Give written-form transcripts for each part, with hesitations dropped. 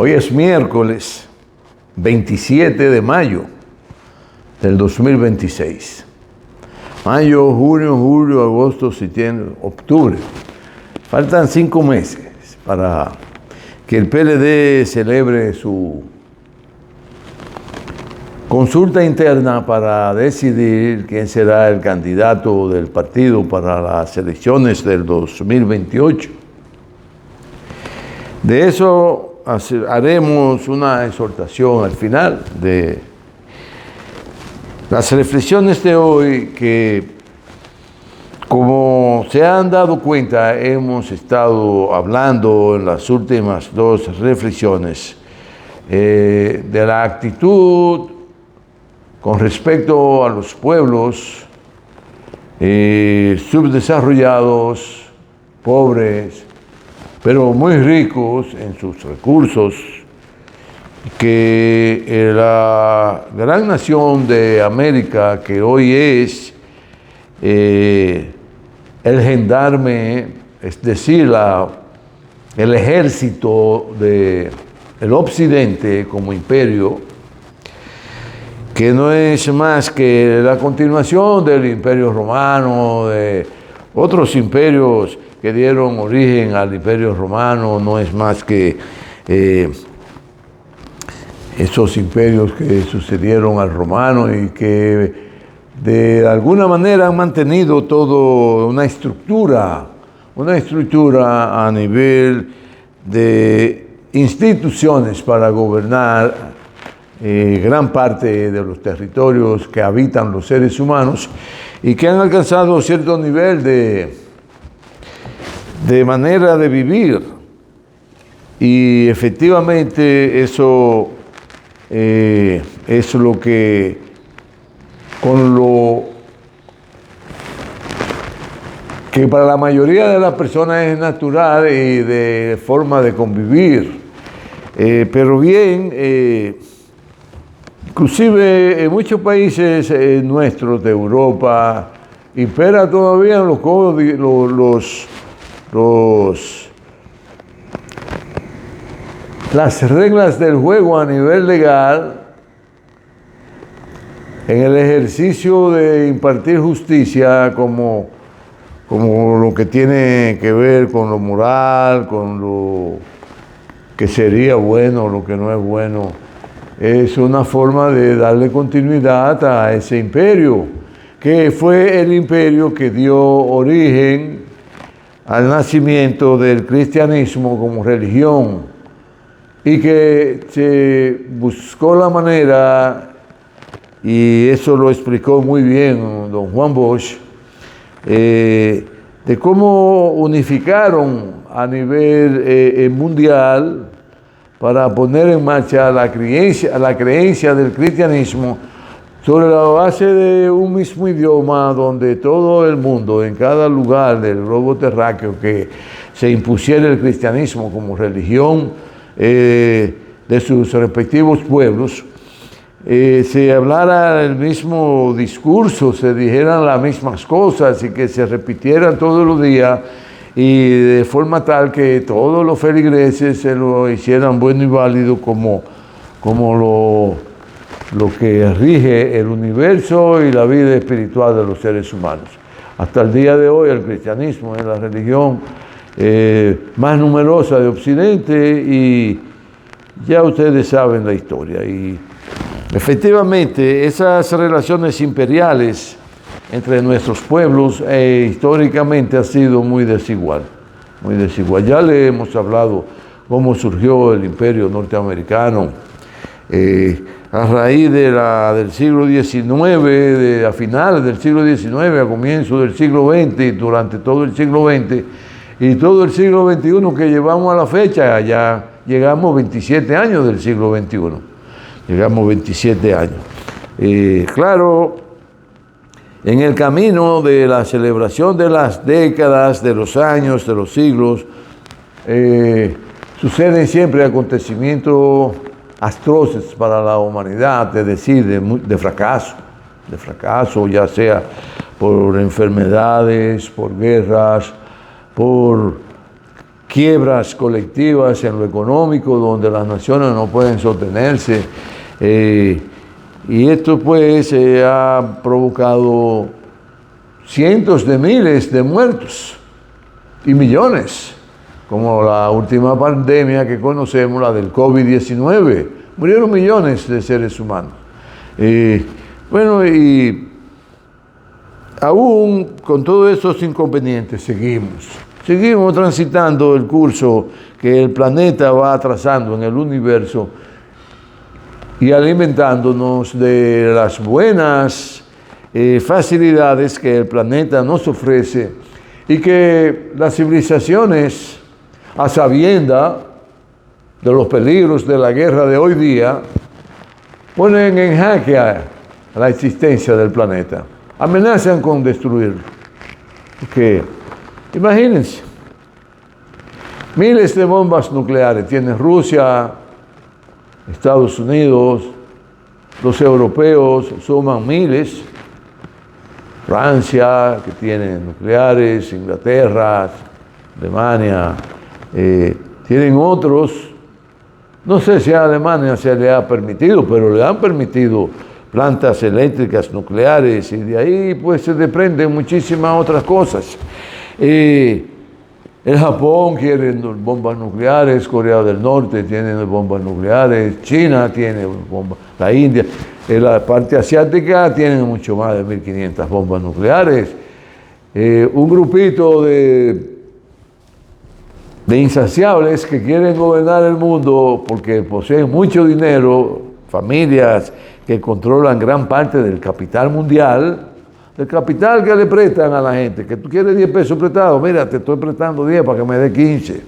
Hoy es miércoles 27 de mayo del 2026. Mayo, junio, julio, agosto, septiembre, octubre. Faltan 5 meses para que el PLD celebre su consulta interna para decidir quién será el candidato del partido para las elecciones del 2028. De eso haremos una exhortación al final de las reflexiones de hoy que, como se han dado cuenta, hemos estado hablando en las últimas 2 reflexiones de la actitud con respecto a los pueblos subdesarrollados, pobres, pero muy ricos en sus recursos, que la gran nación de América, que hoy es el gendarme, es decir, el ejército del occidente como imperio, que no es más que la continuación del imperio romano, de otros imperios que dieron origen al imperio romano, no es más que esos imperios que sucedieron al romano y que de alguna manera han mantenido toda una estructura a nivel de instituciones para gobernar gran parte de los territorios que habitan los seres humanos y que han alcanzado cierto nivel de manera de vivir. Y efectivamente eso es lo que que para la mayoría de las personas es natural y de forma de convivir. Pero bien, inclusive en muchos países nuestros de Europa impera todavía las reglas del juego a nivel legal en el ejercicio de impartir justicia como lo que tiene que ver con lo moral, con lo que sería bueno, lo que no es bueno. Es una forma de darle continuidad a ese imperio, que fue el imperio que dio origen al nacimiento del cristianismo como religión y que se buscó la manera, y eso lo explicó muy bien don Juan Bosch, de cómo unificaron a nivel mundial para poner en marcha la creencia del cristianismo sobre la base de un mismo idioma, donde todo el mundo, en cada lugar del globo terráqueo, que se impusiera el cristianismo como religión de sus respectivos pueblos, se hablara el mismo discurso, se dijeran las mismas cosas y que se repitieran todos los días, y de forma tal que todos los feligreses se lo hicieran bueno y válido como lo que rige el universo y la vida espiritual de los seres humanos. Hasta el día de hoy el cristianismo es la religión más numerosa de Occidente, y ya ustedes saben la historia. Y efectivamente esas relaciones imperiales entre nuestros pueblos históricamente ha sido muy desigual, muy desigual. Ya le hemos hablado cómo surgió el imperio norteamericano a raíz del siglo XIX, a finales del siglo XIX, a comienzos del siglo XX, y durante todo el siglo XX y todo el siglo XXI que llevamos a la fecha. Ya llegamos 27 años del siglo XXI, llegamos 27 años. Claro, en el camino de la celebración de las décadas, de los años, de los siglos, suceden siempre acontecimientos atroces para la humanidad, es decir, de fracaso, ya sea por enfermedades, por guerras, por quiebras colectivas en lo económico, donde las naciones no pueden sostenerse. Y esto pues ha provocado cientos de miles de muertos y millones, como la última pandemia que conocemos, la del COVID-19. Murieron millones de seres humanos. Bueno, y aún con todos estos inconvenientes seguimos transitando el curso que el planeta va trazando en el universo y alimentándonos de las buenas facilidades que el planeta nos ofrece y que las civilizaciones, a sabienda de los peligros de la guerra de hoy día, ponen en jaque a la existencia del planeta. Amenazan con destruirlo. Porque, imagínense, miles de bombas nucleares tiene Rusia, Estados Unidos, los europeos suman miles, Francia, que tiene nucleares, Inglaterra, Alemania, tienen otros. No sé si a Alemania se le ha permitido, pero le han permitido plantas eléctricas nucleares y de ahí pues se desprenden muchísimas otras cosas. El Japón quiere bombas nucleares, Corea del Norte tiene bombas nucleares, China tiene bombas, la India, en la parte asiática tienen mucho más de 1.500 bombas nucleares. Un grupito de insaciables que quieren gobernar el mundo porque poseen mucho dinero, familias que controlan gran parte del capital mundial, el capital que le prestan a la gente, que tú quieres 10 pesos prestados, mira, te estoy prestando 10 para que me dé 15.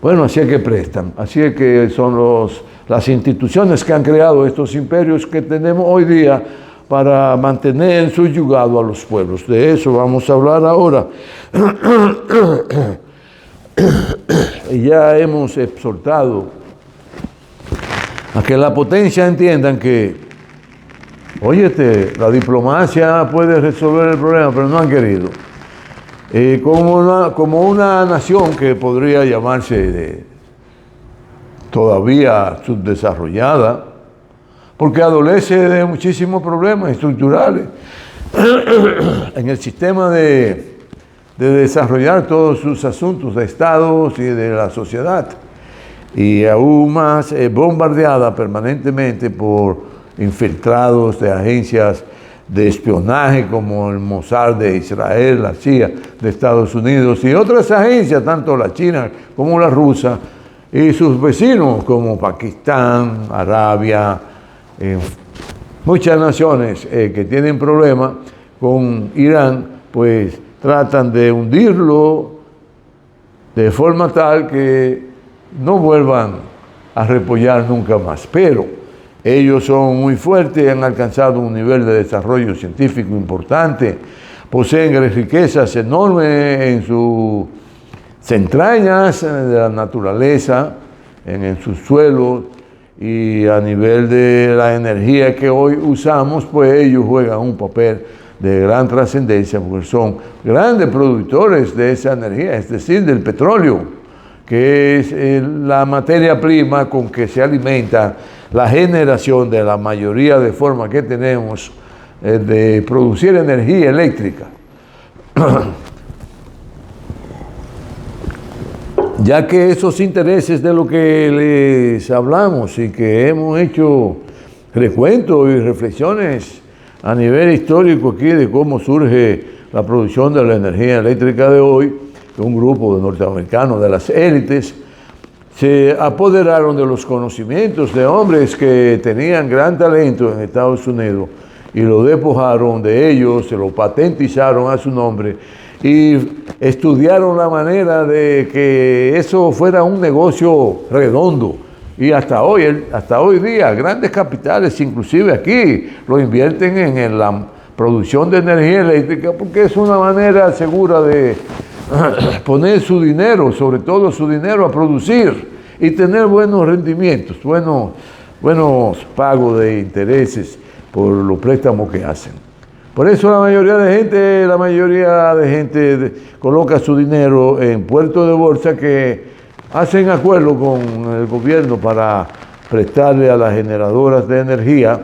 Bueno, así es que prestan, así es que son las instituciones que han creado estos imperios que tenemos hoy día para mantener subyugado a los pueblos. De eso vamos a hablar ahora. Ya hemos exhortado a que la potencia entiendan que, óyete, la diplomacia puede resolver el problema, pero no han querido. Como una nación que podría llamarse todavía subdesarrollada, porque adolece de muchísimos problemas estructurales en el sistema de desarrollar todos sus asuntos de estados y de la sociedad, y aún más bombardeada permanentemente por infiltrados de agencias de espionaje como el Mossad de Israel, la CIA de Estados Unidos y otras agencias, tanto la china como la rusa, y sus vecinos como Pakistán, Arabia, muchas naciones que tienen problemas con Irán, pues tratan de hundirlo de forma tal que no vuelvan a repollar nunca más. Pero ellos son muy fuertes y han alcanzado un nivel de desarrollo científico importante, poseen riquezas enormes en sus entrañas de la naturaleza, en sus suelos, y a nivel de la energía que hoy usamos, pues ellos juegan un papel de gran trascendencia porque son grandes productores de esa energía, es decir, del petróleo, que es la materia prima con que se alimenta la generación de la mayoría de formas que tenemos de producir energía eléctrica. Ya que esos intereses de lo que les hablamos y que hemos hecho recuentos y reflexiones a nivel histórico aquí de cómo surge la producción de la energía eléctrica de hoy, un grupo de norteamericanos de las élites se apoderaron de los conocimientos de hombres que tenían gran talento en Estados Unidos y lo despojaron de ellos, se lo patentizaron a su nombre y estudiaron la manera de que eso fuera un negocio redondo. Y hasta hoy día, grandes capitales, inclusive aquí, lo invierten en la producción de energía eléctrica porque es una manera segura de poner su dinero, sobre todo su dinero, a producir y tener buenos rendimientos, buenos pagos de intereses por los préstamos que hacen. Por eso la mayoría de gente coloca su dinero en puertos de bolsa que hacen acuerdo con el gobierno para prestarle a las generadoras de energía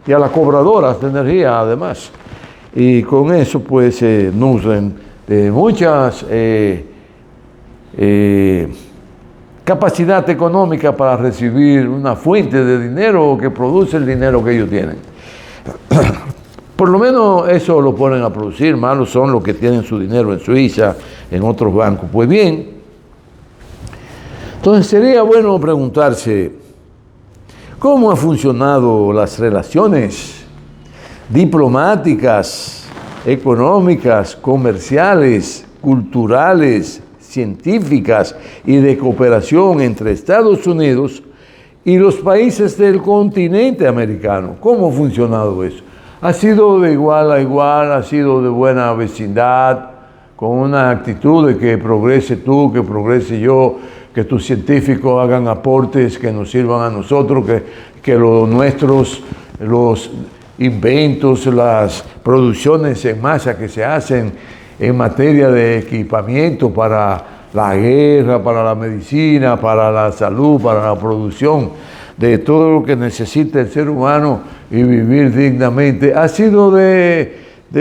y a las cobradoras de energía además. Y con eso pues se nutren de muchas capacidad económica para recibir una fuente de dinero que produce el dinero que ellos tienen. Por lo menos eso lo ponen a producir. Malos son los que tienen su dinero en Suiza, en otros bancos. Pues bien, entonces sería bueno preguntarse cómo han funcionado las relaciones diplomáticas, económicas, comerciales, culturales, científicas y de cooperación entre Estados Unidos y los países del continente americano. ¿Cómo ha funcionado eso? Ha sido de igual a igual, ha sido de buena vecindad, con una actitud de que progrese tú, que progrese yo, que tus científicos hagan aportes que nos sirvan a nosotros, que los nuestros, los inventos, las producciones en masa que se hacen en materia de equipamiento para la guerra, para la medicina, para la salud, para la producción de todo lo que necesita el ser humano y vivir dignamente, ¿ha sido de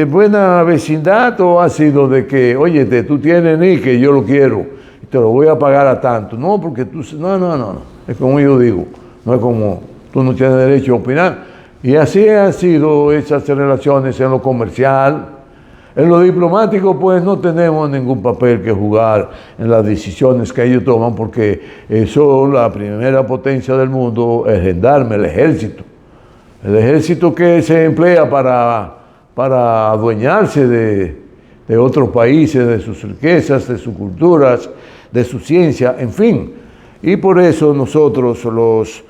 buena vecindad o ha sido de que, oye, tú tienes ni que yo lo quiero y te lo voy a pagar a tanto? No, porque tú, no, es como yo digo, no es como tú no tienes derecho a opinar. Y así han sido esas relaciones en lo comercial. En lo diplomático, pues, no tenemos ningún papel que jugar en las decisiones que ellos toman, porque son la primera potencia del mundo, el gendarme, el ejército. El ejército que se emplea para adueñarse de otros países, de sus riquezas, de sus culturas, de su ciencia, en fin. Y por eso nosotros, los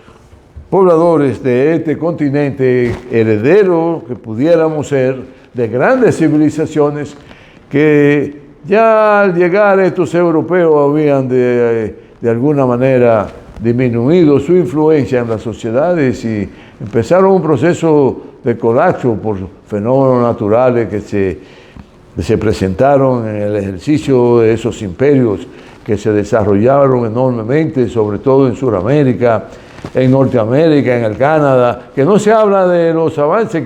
pobladores de este continente heredero que pudiéramos ser, de grandes civilizaciones, que ya al llegar estos europeos habían de alguna manera disminuido su influencia en las sociedades y empezaron un proceso de colapso por fenómenos naturales que se presentaron en el ejercicio de esos imperios que se desarrollaron enormemente, sobre todo en Sudamérica, en Norteamérica, en el Canadá, que no se habla de los avances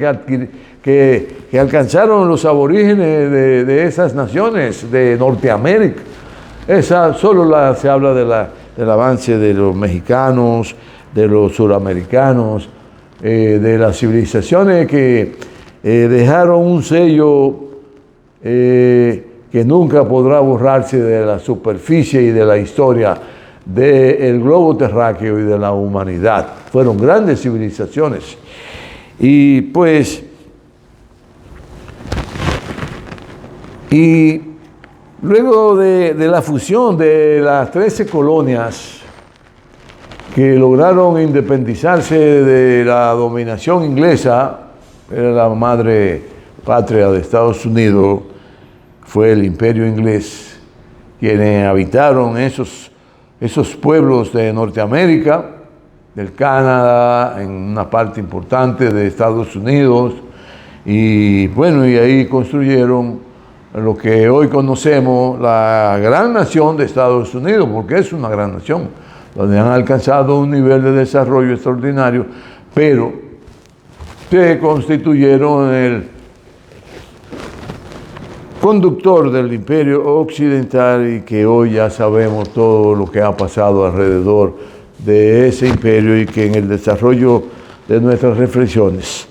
que alcanzaron los aborígenes de esas naciones de Norteamérica. Se habla del avance de los mexicanos, de los suramericanos, de las civilizaciones que dejaron un sello que nunca podrá borrarse de la superficie y de la historia del globo terráqueo y de la humanidad. Fueron grandes civilizaciones. Y pues, y luego de la fusión de las 13 colonias que lograron independizarse de la dominación inglesa, era la madre patria de Estados Unidos, fue el imperio inglés, quienes habitaron esos pueblos de Norteamérica, del Canadá, en una parte importante de Estados Unidos, y bueno, y ahí construyeron lo que hoy conocemos la gran nación de Estados Unidos, porque es una gran nación, donde han alcanzado un nivel de desarrollo extraordinario, pero se constituyeron el conductor del imperio occidental y que hoy ya sabemos todo lo que ha pasado alrededor de ese imperio y que en el desarrollo de nuestras reflexiones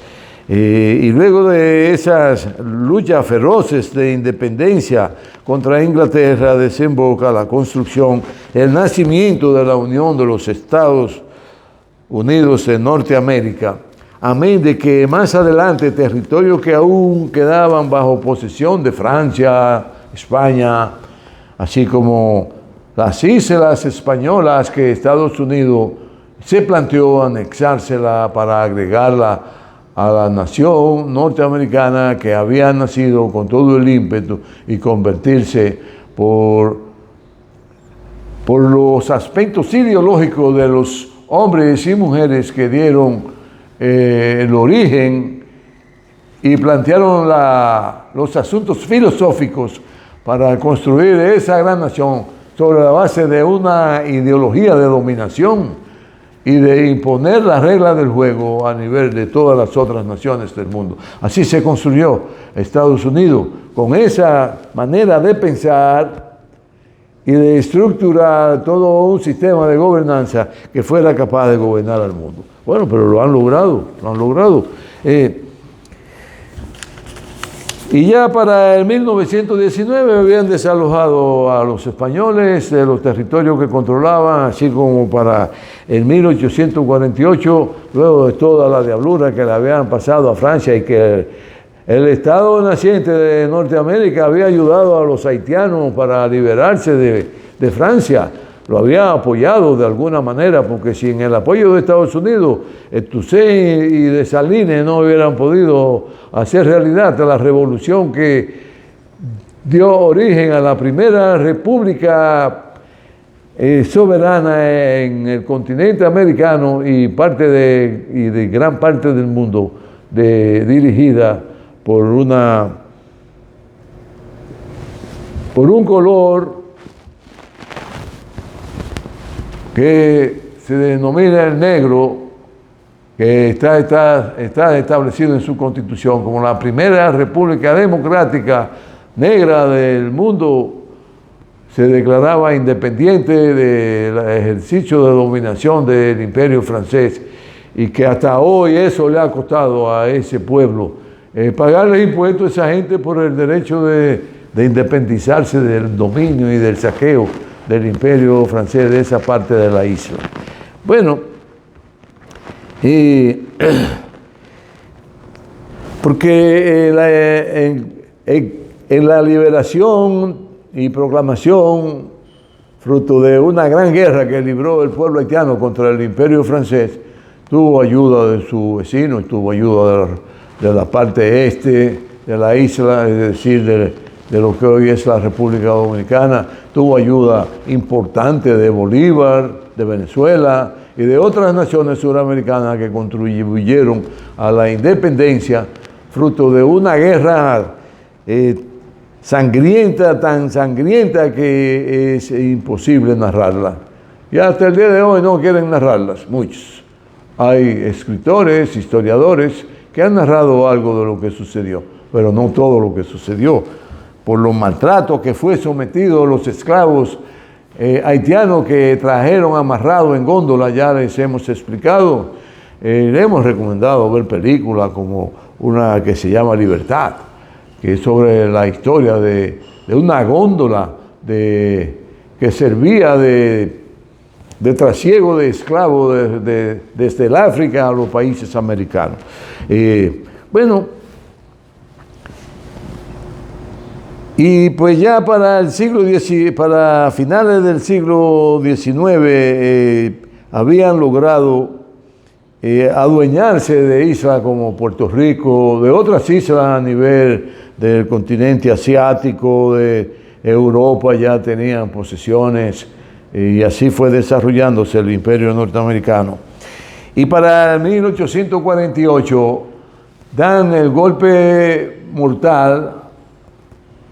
y luego de esas luchas feroces de independencia contra Inglaterra desemboca la construcción, el nacimiento de la Unión de los Estados Unidos de Norteamérica, amén de que más adelante territorios que aún quedaban bajo posesión de Francia, España, así como las islas españolas que Estados Unidos se planteó anexársela para agregarla a la nación norteamericana que había nacido con todo el ímpetu y convertirse por los aspectos ideológicos de los hombres y mujeres que dieron el origen y plantearon los asuntos filosóficos para construir esa gran nación sobre la base de una ideología de dominación y de imponer las reglas del juego a nivel de todas las otras naciones del mundo. Así se construyó Estados Unidos, con esa manera de pensar y de estructurar todo un sistema de gobernanza que fuera capaz de gobernar al mundo. Bueno, pero lo han logrado, lo han logrado. Y ya para el 1919 habían desalojado a los españoles de los territorios que controlaban, así como para el 1848, luego de toda la diablura que le habían pasado a Francia y que el Estado naciente de Norteamérica había ayudado a los haitianos para liberarse de Francia. Lo había apoyado de alguna manera, porque sin el apoyo de Estados Unidos, Toussaint y Dessalines no hubieran podido hacer realidad la revolución que dio origen a la primera república soberana en el continente americano y de gran parte del mundo, dirigida por un color que se denomina el negro, que está establecido en su constitución como la primera república democrática negra del mundo. Se declaraba independiente del ejercicio de dominación del imperio francés, y que hasta hoy eso le ha costado a ese pueblo pagarle impuestos a esa gente por el derecho de independizarse del dominio y del saqueo del imperio francés de esa parte de la isla. Bueno, porque en la liberación y proclamación, fruto de una gran guerra que libró el pueblo haitiano contra el imperio francés, tuvo ayuda de su vecino, tuvo ayuda de la parte este de la isla, es decir, de lo que hoy es la República Dominicana, tuvo ayuda importante de Bolívar, de Venezuela y de otras naciones suramericanas que contribuyeron a la independencia, fruto de una guerra sangrienta, tan sangrienta que es imposible narrarla. Y hasta el día de hoy no quieren narrarlas, muchos. Hay escritores, historiadores que han narrado algo de lo que sucedió, pero no todo lo que sucedió, por los maltratos que fue sometido los esclavos haitianos que trajeron amarrados en góndola. Ya les hemos explicado, le hemos recomendado ver películas como una que se llama Libertad, que es sobre la historia de una góndola que servía de trasiego de esclavos desde el África a los países americanos. Y pues ya para para finales del siglo XIX habían logrado adueñarse de islas como Puerto Rico, de otras islas a nivel del continente asiático, de Europa, ya tenían posesiones, y así fue desarrollándose el imperio norteamericano. Y para 1848 dan el golpe mortal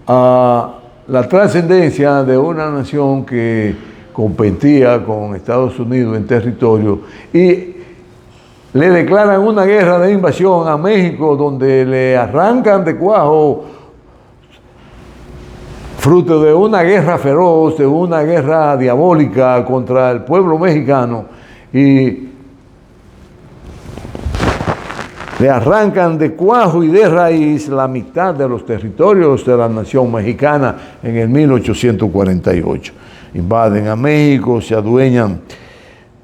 a la trascendencia de una nación que competía con Estados Unidos en territorio, y le declaran una guerra de invasión a México, donde le arrancan de cuajo, fruto de una guerra feroz, de una guerra diabólica contra el pueblo mexicano, y le arrancan de cuajo y de raíz la mitad de los territorios de la nación mexicana en el 1848. Invaden a México, se adueñan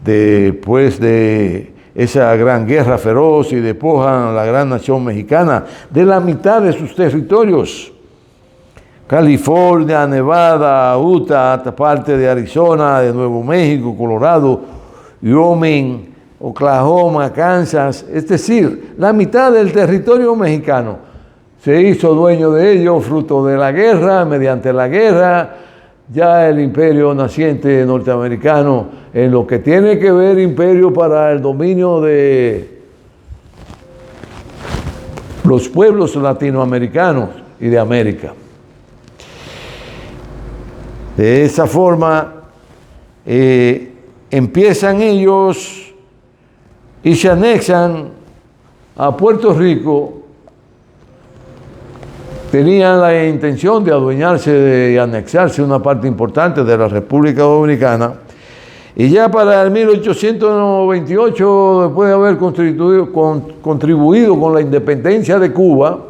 después de esa gran guerra feroz y despojan a la gran nación mexicana de la mitad de sus territorios. California, Nevada, Utah, parte de Arizona, de Nuevo México, Colorado, Wyoming, Oklahoma, Kansas, es decir, la mitad del territorio mexicano se hizo dueño de ello fruto de la guerra. Mediante la guerra, ya el imperio naciente norteamericano, en lo que tiene que ver imperio para el dominio de los pueblos latinoamericanos y de América. De esa forma, empiezan ellos y se anexan a Puerto Rico. Tenían la intención de adueñarse, de anexarse una parte importante de la República Dominicana. Y ya para el 1898, después de haber contribuido con la independencia de Cuba,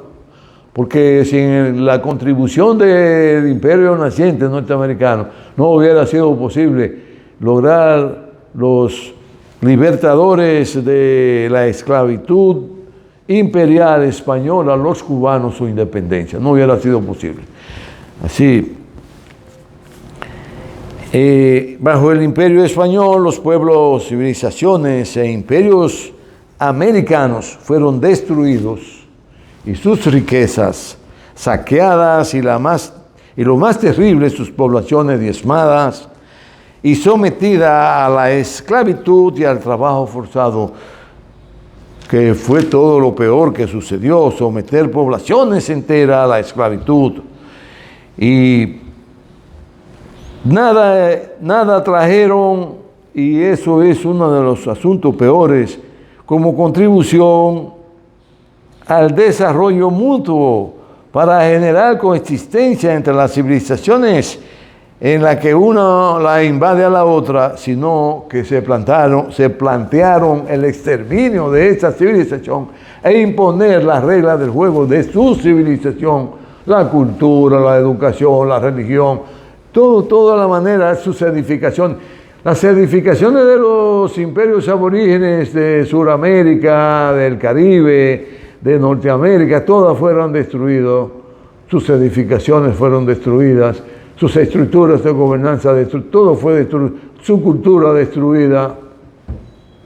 porque sin la contribución del imperio naciente norteamericano no hubiera sido posible lograr los libertadores de la esclavitud imperial española, los cubanos, su independencia. No hubiera sido posible. Así, bajo el imperio español, los pueblos, civilizaciones e imperios americanos fueron destruidos y sus riquezas saqueadas y lo más terrible, sus poblaciones diezmadas y sometidas a la esclavitud y al trabajo forzado, que fue todo lo peor que sucedió, someter poblaciones enteras a la esclavitud. Y nada trajeron, y eso es uno de los asuntos peores, como contribución al desarrollo mutuo para generar coexistencia entre las civilizaciones en la que una la invade a la otra, sino que se plantearon el exterminio de esa civilización e imponer las reglas del juego de su civilización, la cultura, la educación, la religión, toda la manera, sus edificaciones. Las edificaciones de los imperios aborígenes de Sudamérica, del Caribe, de Norteamérica, todas fueron destruidas, sus edificaciones fueron destruidas, sus estructuras de gobernanza destruidas, todo fue destruido, su cultura destruida.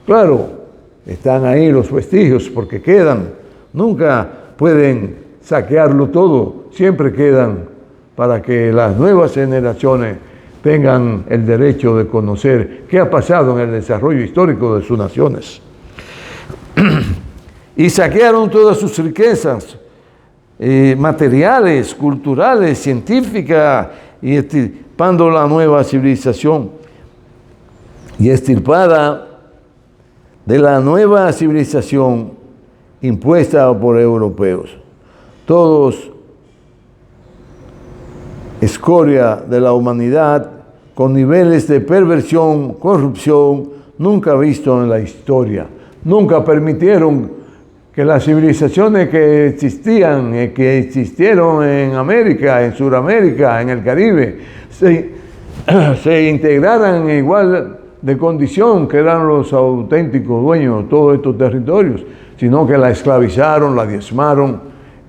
Claro, están ahí los vestigios porque quedan, nunca pueden saquearlo todo, siempre quedan para que las nuevas generaciones tengan el derecho de conocer qué ha pasado en el desarrollo histórico de sus naciones. Y saquearon todas sus riquezas materiales, culturales, científicas, y extirpando la nueva civilización. Y extirpada de la nueva civilización impuesta por europeos. Todos escoria de la humanidad, con niveles de perversión, corrupción, nunca visto en la historia. Nunca permitieron que las civilizaciones que existían, que existieron en América, en Sudamérica, en el Caribe, se integraran en igual de condición que eran los auténticos dueños de todos estos territorios, sino que la esclavizaron, la diezmaron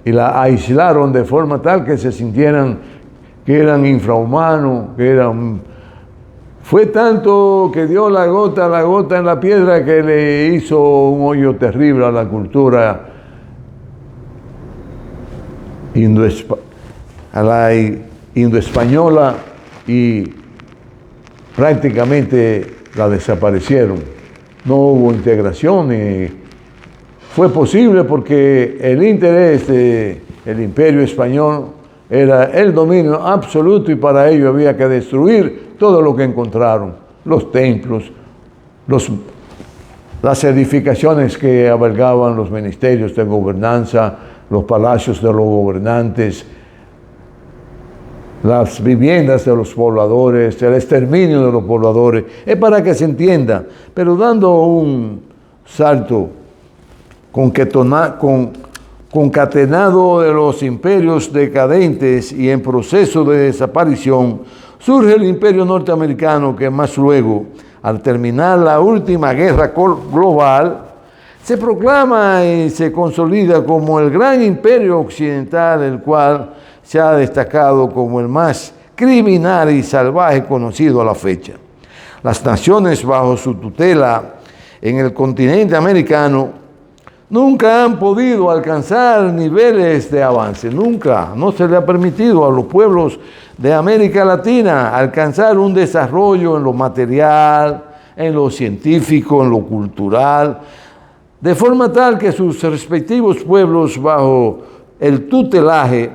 y la aislaron de forma tal que se sintieran que eran infrahumanos, que eran... Fue tanto que dio la gota en la piedra que le hizo un hoyo terrible a la cultura indoespañola y prácticamente la desaparecieron. No hubo integración y fue posible porque el interés del imperio español era el dominio absoluto y para ello había que destruir todo lo que encontraron, los templos, las edificaciones que albergaban los ministerios de gobernanza, los palacios de los gobernantes, las viviendas de los pobladores, el exterminio de los pobladores. Es para que se entienda, pero dando un salto concatenado de los imperios decadentes y en proceso de desaparición, surge el imperio norteamericano que más luego, al terminar la última guerra global, se proclama y se consolida como el gran imperio occidental, el cual se ha destacado como el más criminal y salvaje conocido a la fecha. Las naciones bajo su tutela en el continente americano nunca han podido alcanzar niveles de avance, nunca, no se le ha permitido a los pueblos de América Latina alcanzar un desarrollo en lo material, en lo científico, en lo cultural, de forma tal que sus respectivos pueblos, bajo el tutelaje,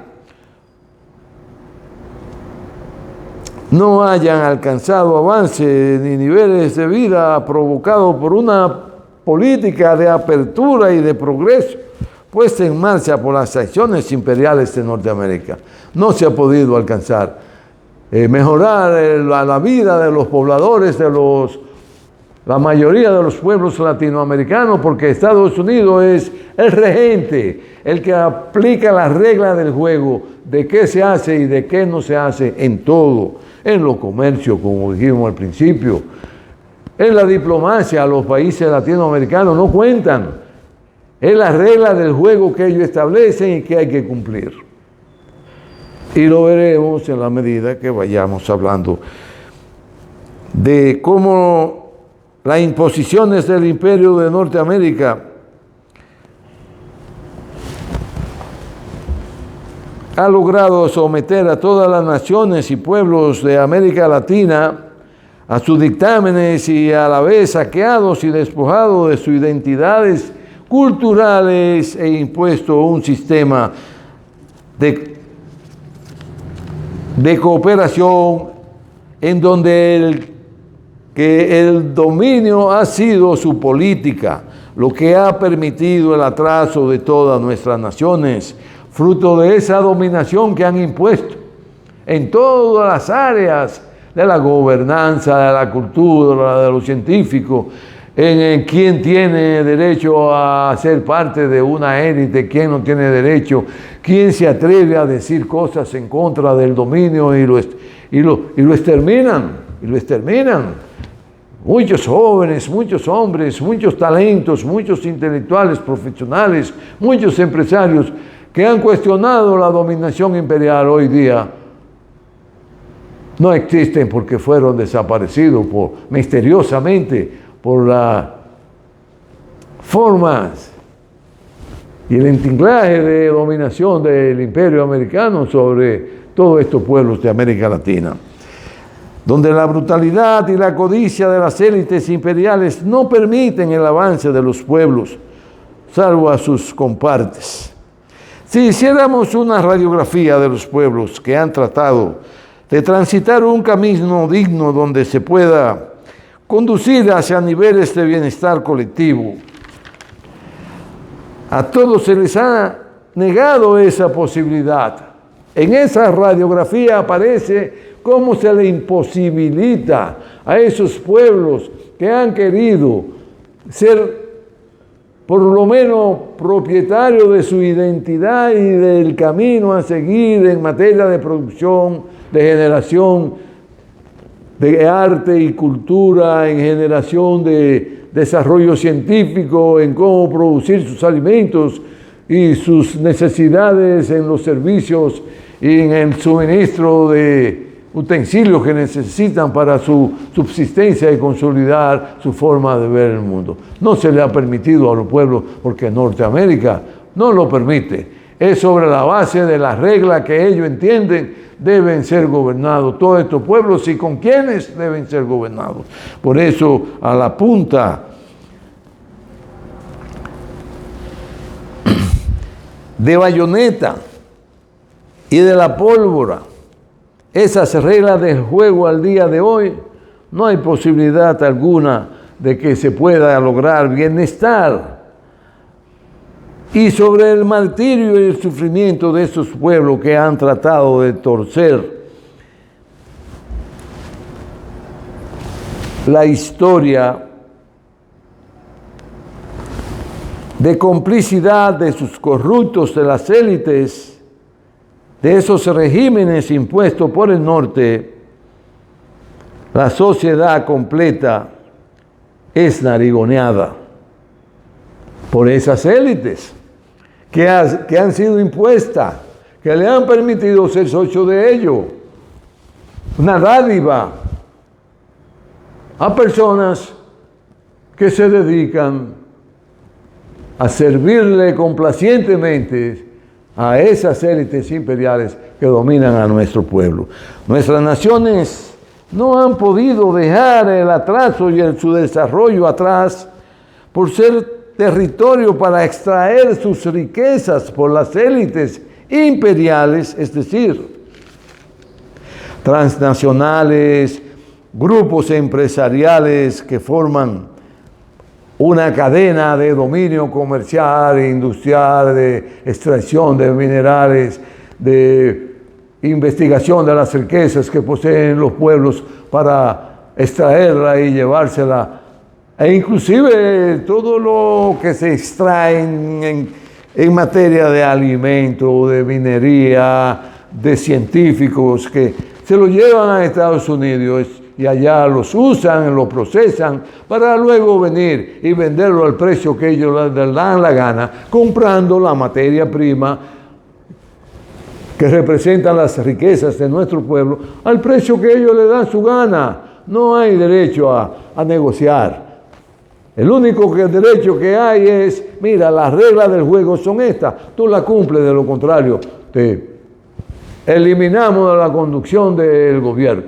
no hayan alcanzado avances ni niveles de vida provocados por una política de apertura y de progreso puesta en marcha por las acciones imperiales de Norteamérica. No se ha podido alcanzar mejorar la vida de los pobladores, la mayoría de los pueblos latinoamericanos, porque Estados Unidos es el regente, el que aplica las reglas del juego, de qué se hace y de qué no se hace en todo, en los comercios, como dijimos al principio, en la diplomacia. Los países latinoamericanos no cuentan, es la regla del juego que ellos establecen y que hay que cumplir. Y lo veremos en la medida que vayamos hablando de cómo las imposiciones del Imperio de Norteamérica ha logrado someter a todas las naciones y pueblos de América Latina a sus dictámenes y a la vez saqueados y despojados de sus identidades culturales e impuesto un sistema de cooperación en donde el dominio ha sido su política, lo que ha permitido el atraso de todas nuestras naciones, fruto de esa dominación que han impuesto en todas las áreas de la gobernanza, de la cultura, de lo científico, en quién tiene derecho a ser parte de una élite, quién no tiene derecho, quién se atreve a decir cosas en contra del dominio y lo exterminan, Muchos jóvenes, muchos hombres, muchos talentos, muchos intelectuales profesionales, muchos empresarios que han cuestionado la dominación imperial hoy día no existen porque fueron desaparecidos misteriosamente por las formas y el entinglaje de dominación del imperio americano sobre todos estos pueblos de América Latina, donde la brutalidad y la codicia de las élites imperiales no permiten el avance de los pueblos, salvo a sus compartes. Si hiciéramos una radiografía de los pueblos que han tratado de transitar un camino digno donde se pueda conducir hacia niveles de bienestar colectivo, a todos se les ha negado esa posibilidad. En esa radiografía aparece cómo se le imposibilita a esos pueblos que han querido ser por lo menos propietarios de su identidad y del camino a seguir en materia de producción, de generación de arte y cultura, en generación de desarrollo científico, en cómo producir sus alimentos y sus necesidades en los servicios y en el suministro de utensilios que necesitan para su subsistencia y consolidar su forma de ver el mundo. No se le ha permitido a los pueblos porque Norteamérica no lo permite. Es sobre la base de las reglas que ellos entienden deben ser gobernados todos estos pueblos y con quiénes deben ser gobernados. Por eso, a la punta de bayoneta y de la pólvora, esas reglas del juego al día de hoy, no hay posibilidad alguna de que se pueda lograr bienestar. Y sobre el martirio y el sufrimiento de esos pueblos que han tratado de torcer la historia de complicidad de sus corruptos, de las élites, de esos regímenes impuestos por el norte, la sociedad completa es narigoneada por esas élites que han sido impuestas, que le han permitido ser socio de ellos. Una dádiva a personas que se dedican a servirle complacientemente a esas élites imperiales que dominan a nuestro pueblo. Nuestras naciones no han podido dejar el atraso y su desarrollo atrás por ser territorio para extraer sus riquezas por las élites imperiales, es decir, transnacionales, grupos empresariales que forman una cadena de dominio comercial e industrial, de extracción de minerales, de investigación de las riquezas que poseen los pueblos para extraerla y llevársela, e inclusive todo lo que se extrae en materia de alimento, de minería, de científicos que se lo llevan a Estados Unidos y allá los usan, lo procesan para luego venir y venderlo al precio que ellos les dan la gana, comprando la materia prima que representan las riquezas de nuestro pueblo al precio que ellos le dan su gana. No hay derecho a negociar. El único derecho que hay es, mira, las reglas del juego son estas, tú las cumples, de lo contrario, te eliminamos de la conducción del gobierno.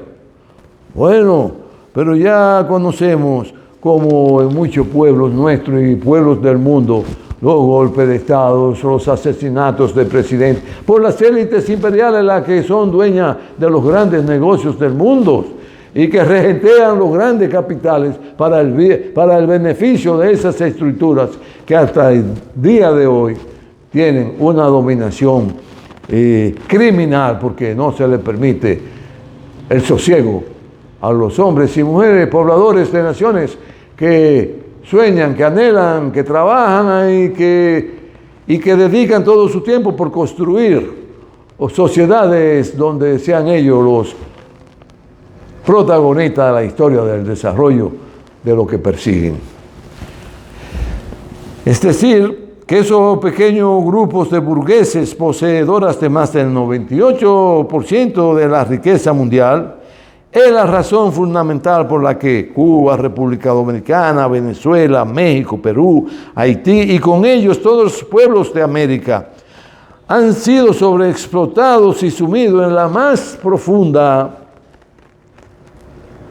Bueno, pero ya conocemos cómo en muchos pueblos nuestros y pueblos del mundo, los golpes de Estado, los asesinatos de presidentes, por las élites imperiales, las que son dueñas de los grandes negocios del mundo y que regentean los grandes capitales para el beneficio de esas estructuras que hasta el día de hoy tienen una dominación criminal, porque no se le permite el sosiego a los hombres y mujeres pobladores de naciones que sueñan, que anhelan, que trabajan y que dedican todo su tiempo por construir sociedades donde sean ellos los protagonistas de la historia del desarrollo de lo que persiguen. Es decir, que esos pequeños grupos de burgueses poseedoras de más del 98% de la riqueza mundial es la razón fundamental por la que Cuba, República Dominicana, Venezuela, México, Perú, Haití y con ellos todos los pueblos de América han sido sobreexplotados y sumidos en la más profunda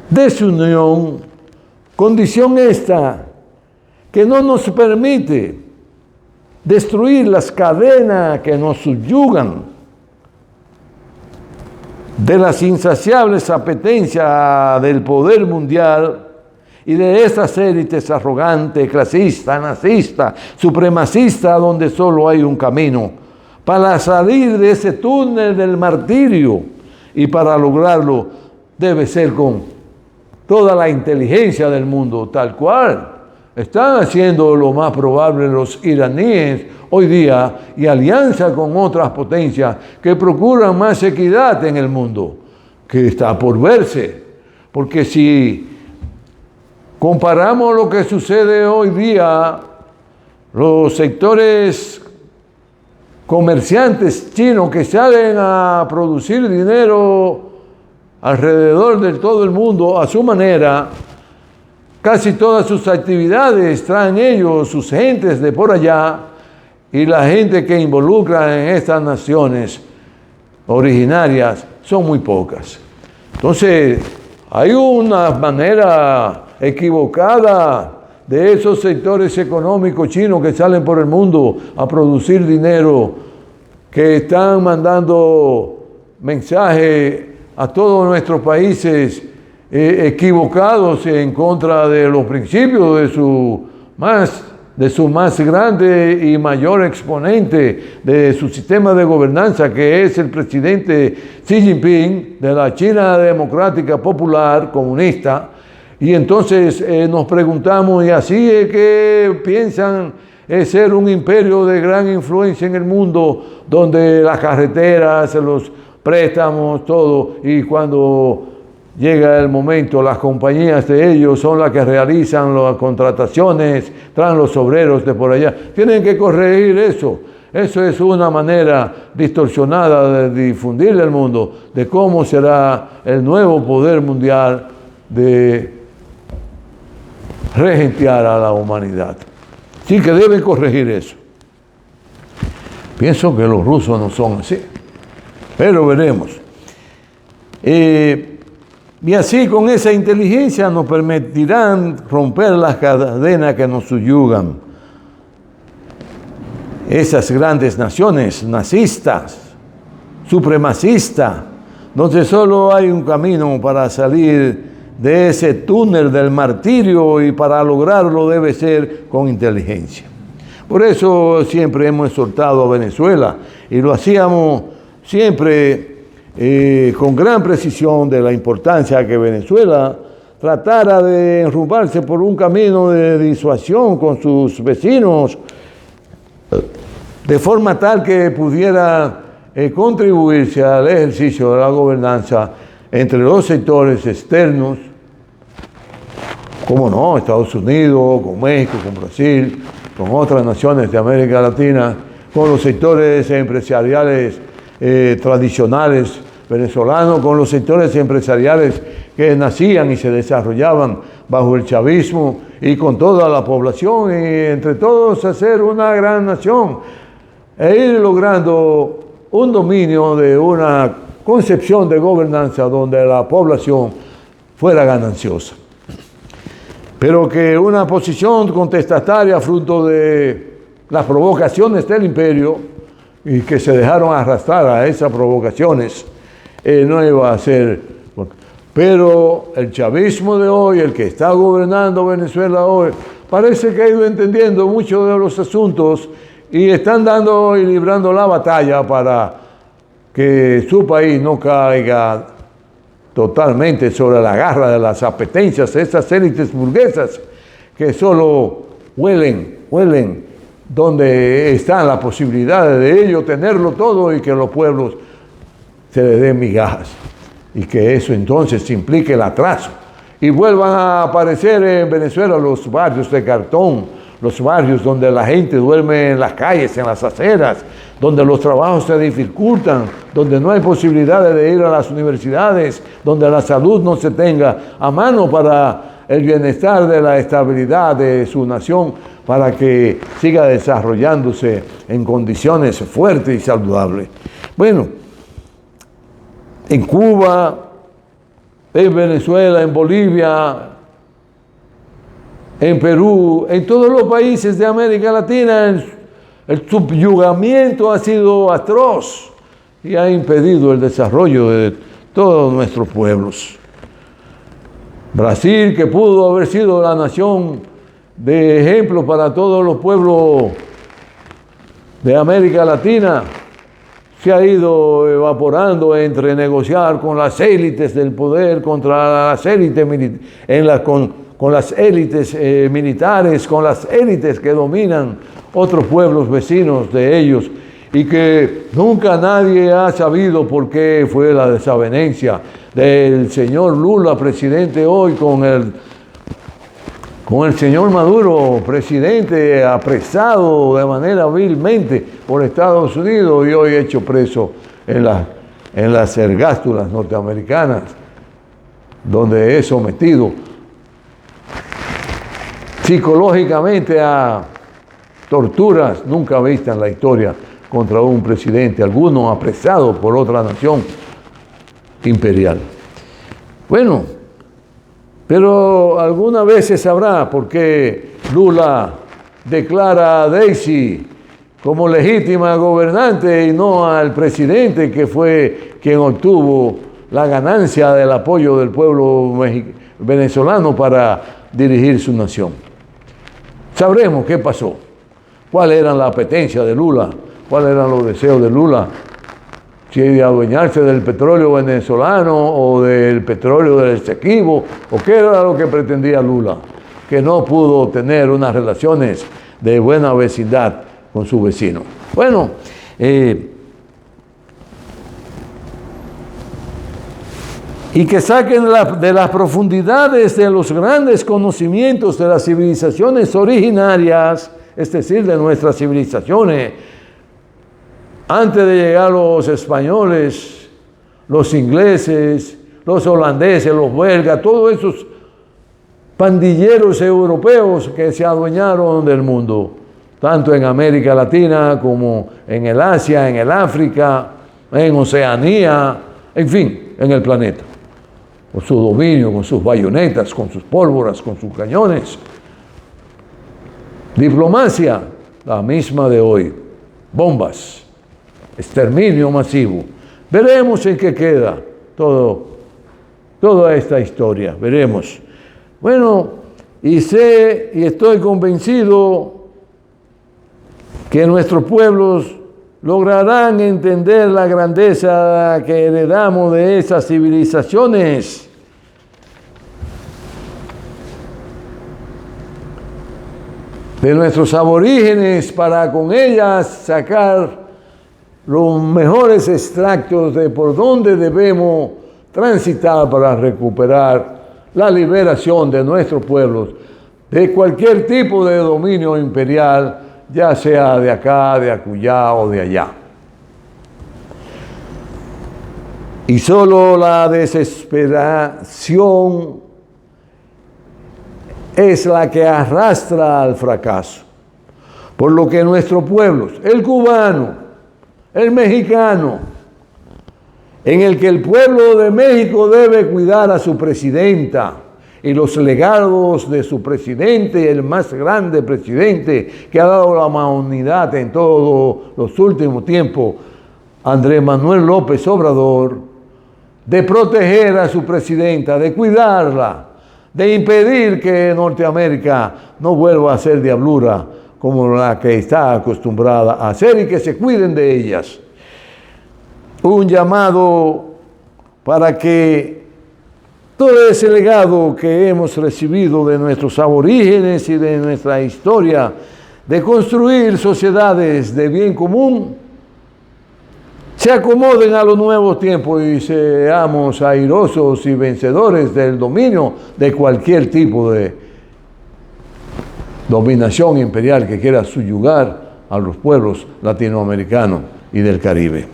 desunión, condición esta que no nos permite destruir las cadenas que nos subyugan de las insaciables apetencias del poder mundial y de estas élites arrogantes, clasistas, nazistas, supremacistas, donde solo hay un camino para salir de ese túnel del martirio, y para lograrlo debe ser con toda la inteligencia del mundo, tal cual están haciendo lo más probable los iraníes hoy día, y alianza con otras potencias que procuran más equidad en el mundo, que está por verse. Porque si comparamos lo que sucede hoy día, los sectores comerciantes chinos que salen a producir dinero alrededor de todo el mundo a su manera, casi todas sus actividades traen ellos, sus gentes de por allá, y la gente que involucra en estas naciones originarias son muy pocas. Entonces, hay una manera equivocada de esos sectores económicos chinos que salen por el mundo a producir dinero, que están mandando mensajes a todos nuestros países equivocados en contra de los principios de su más grande y mayor exponente de su sistema de gobernanza, que es el presidente Xi Jinping de la China Democrática Popular Comunista. Y entonces nos preguntamos, ¿y así es que piensan ser un imperio de gran influencia en el mundo, donde las carreteras, los préstamos, todo, y cuando llega el momento, las compañías de ellos son las que realizan las contrataciones, traen los obreros de por allá? Tienen que corregir eso. Eso es una manera distorsionada de difundir el mundo, de cómo será el nuevo poder mundial de regentear a la humanidad. Sí que deben corregir eso. Pienso que los rusos no son así, pero veremos. Y así, con esa inteligencia, nos permitirán romper las cadenas que nos subyugan esas grandes naciones nazistas, supremacistas, donde solo hay un camino para salir de ese túnel del martirio, y para lograrlo debe ser con inteligencia. Por eso siempre hemos exhortado a Venezuela, y lo hacíamos siempre con gran precisión, de la importancia que Venezuela tratara de enrumbarse por un camino de disuasión con sus vecinos, de forma tal que pudiera contribuirse al ejercicio de la gobernanza entre los sectores externos, como no, Estados Unidos, con México, con Brasil, con otras naciones de América Latina, con los sectores empresariales tradicionales venezolanos, con los sectores empresariales que nacían y se desarrollaban bajo el chavismo, y con toda la población, y entre todos hacer una gran nación e ir logrando un dominio de una concepción de gobernanza donde la población fuera gananciosa. Pero que una posición contestataria fruto de las provocaciones del imperio, y que se dejaron arrastrar a esas provocaciones, no iba a ser. Pero el chavismo de hoy, el que está gobernando Venezuela hoy, parece que ha ido entendiendo muchos de los asuntos, y están dando y librando la batalla para que su país no caiga totalmente sobre la garra de las apetencias de esas élites burguesas que solo huelen donde están las posibilidades de ellos tenerlo todo, y que los pueblos se les den migajas, y que eso entonces implique el atraso, y vuelvan a aparecer en Venezuela los barrios de cartón, los barrios donde la gente duerme en las calles, en las aceras, donde los trabajos se dificultan, donde no hay posibilidades de ir a las universidades, donde la salud no se tenga a mano para el bienestar de la estabilidad de su nación, para que siga desarrollándose en condiciones fuertes y saludables. Bueno, en Cuba, en Venezuela, en Bolivia, en Perú, en todos los países de América Latina, el subyugamiento ha sido atroz y ha impedido el desarrollo de todos nuestros pueblos. Brasil, que pudo haber sido la nación de ejemplo para todos los pueblos de América Latina, se ha ido evaporando entre negociar con las élites del poder, contra las élites con las élites militares, con las élites que dominan otros pueblos vecinos de ellos, y que nunca nadie ha sabido por qué fue la desavenencia del señor Lula, presidente hoy, con el señor Maduro, presidente apresado de manera vilmente por Estados Unidos y hoy hecho preso en las ergástulas norteamericanas, donde es sometido psicológicamente a torturas nunca vistas en la historia contra un presidente alguno apresado por otra nación imperial. Bueno, pero alguna vez se sabrá por qué Lula declara a Daisy como legítima gobernante y no al presidente, que fue quien obtuvo la ganancia del apoyo del pueblo venezolano para dirigir su nación. Sabremos qué pasó, cuáles eran las apetencias de Lula, cuáles eran los deseos de Lula, si de adueñarse del petróleo venezolano o del petróleo del Esequibo, o qué era lo que pretendía Lula, que no pudo tener unas relaciones de buena vecindad con su vecino. Bueno, y que saquen de las profundidades de los grandes conocimientos de las civilizaciones originarias, es decir, de nuestras civilizaciones, antes de llegar los españoles, los ingleses, los holandeses, los belgas, todos esos pandilleros europeos que se adueñaron del mundo, tanto en América Latina como en el Asia, en el África, en Oceanía, en fin, en el planeta. Con su dominio, con sus bayonetas, con sus pólvoras, con sus cañones. Diplomacia, la misma de hoy. bombas, exterminio masivo. Veremos en qué queda toda esta historia, veremos. Bueno, y sé y estoy convencido que nuestros pueblos lograrán entender la grandeza que heredamos de esas civilizaciones. De nuestros aborígenes, para con ellas sacar los mejores extractos de por dónde debemos transitar para recuperar la liberación de nuestros pueblos de cualquier tipo de dominio imperial, ya sea de acá, de acullá o de allá. Y solo la desesperación es la que arrastra al fracaso. Por lo que nuestros pueblos, el cubano, el mexicano, en el que el pueblo de México debe cuidar a su presidenta y los legados de su presidente, el más grande presidente que ha dado la humanidad en todos los últimos tiempos, Andrés Manuel López Obrador, de proteger a su presidenta, de cuidarla, de impedir que Norteamérica no vuelva a hacer diablura como la que está acostumbrada a hacer y que se cuiden de ellas. Un llamado para que todo ese legado que hemos recibido de nuestros aborígenes y de nuestra historia de construir sociedades de bien común se acomoden a los nuevos tiempos y seamos airosos y vencedores del dominio de cualquier tipo de dominación imperial que quiera subyugar a los pueblos latinoamericanos y del Caribe.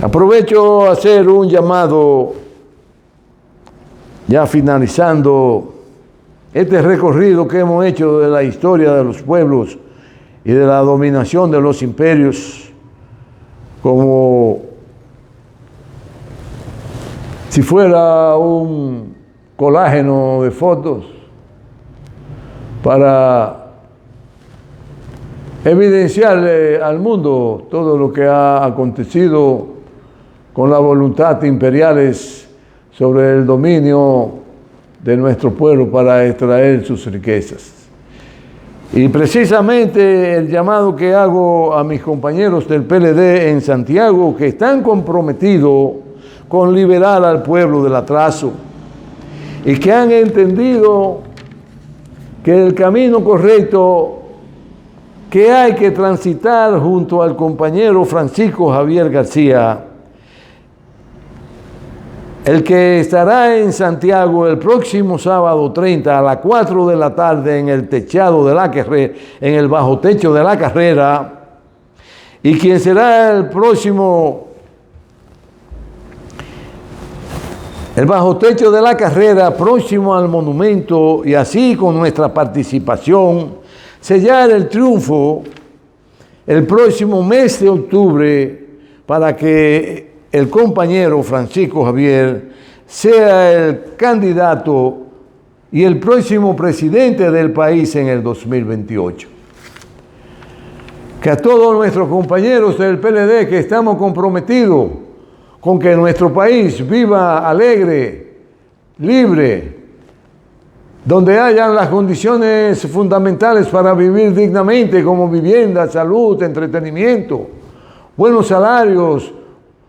Aprovecho a hacer un llamado, ya finalizando este recorrido que hemos hecho de la historia de los pueblos y de la dominación de los imperios, como si fuera un colágeno de fotos para evidenciarle al mundo todo lo que ha acontecido con la voluntad imperiales sobre el dominio de nuestro pueblo para extraer sus riquezas. Y precisamente el llamado que hago a mis compañeros del PLD en Santiago, que están comprometidos con liberar al pueblo del atraso y que han entendido que el camino correcto que hay que transitar junto al compañero Francisco Javier García, el que estará en Santiago el próximo sábado 30 a las 4 de la tarde en el techado de la carrera, en el bajo techo de la carrera, y quien será el bajo techo de la carrera próximo al monumento, y así con nuestra participación sellar el triunfo el próximo mes de octubre para que el compañero Francisco Javier sea el candidato y el próximo presidente del país en el 2028. Que a todos nuestros compañeros del PLD que estamos comprometidos con que nuestro país viva alegre, libre, donde hayan las condiciones fundamentales para vivir dignamente, como vivienda, salud, entretenimiento, buenos salarios,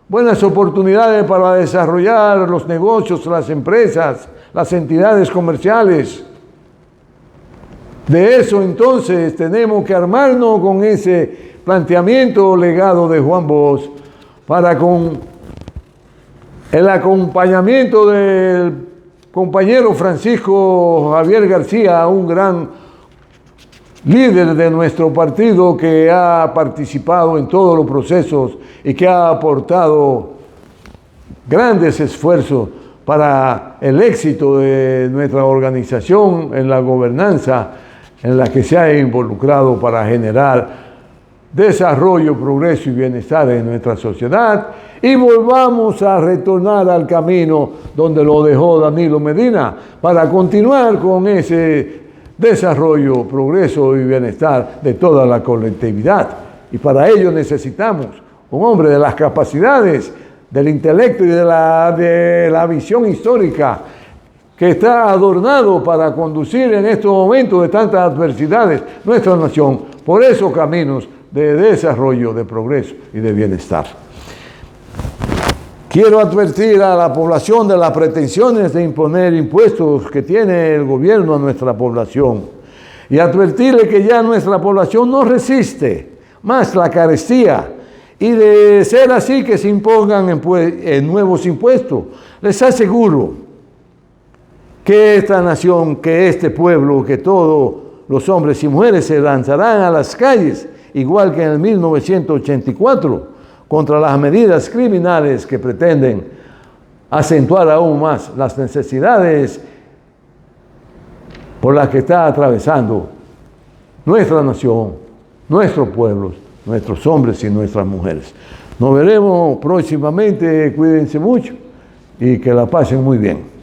buenas oportunidades para desarrollar los negocios, las empresas, las entidades comerciales. De eso entonces tenemos que armarnos con ese planteamiento legado de Juan Bosch para con el acompañamiento del compañero Francisco Javier García, un gran líder de nuestro partido que ha participado en todos los procesos y que ha aportado grandes esfuerzos para el éxito de nuestra organización en la gobernanza en la que se ha involucrado para generar desarrollo, progreso y bienestar en nuestra sociedad, y volvamos a retornar al camino donde lo dejó Danilo Medina para continuar con ese desarrollo, progreso y bienestar de toda la colectividad. Y para ello necesitamos un hombre de las capacidades, del intelecto y de la visión histórica, que está adornado para conducir en estos momentos de tantas adversidades nuestra nación por esos caminos de desarrollo, de progreso y de bienestar. Quiero advertir a la población de las pretensiones de imponer impuestos que tiene el gobierno a nuestra población y advertirle que ya nuestra población no resiste más la carestía, y de ser así que se impongan en nuevos impuestos. Les aseguro que esta nación, que este pueblo, que todos los hombres y mujeres se lanzarán a las calles, igual que en el 1984, contra las medidas criminales que pretenden acentuar aún más las necesidades por las que está atravesando nuestra nación, nuestros pueblos, nuestros hombres y nuestras mujeres. Nos veremos próximamente, cuídense mucho y que la pasen muy bien.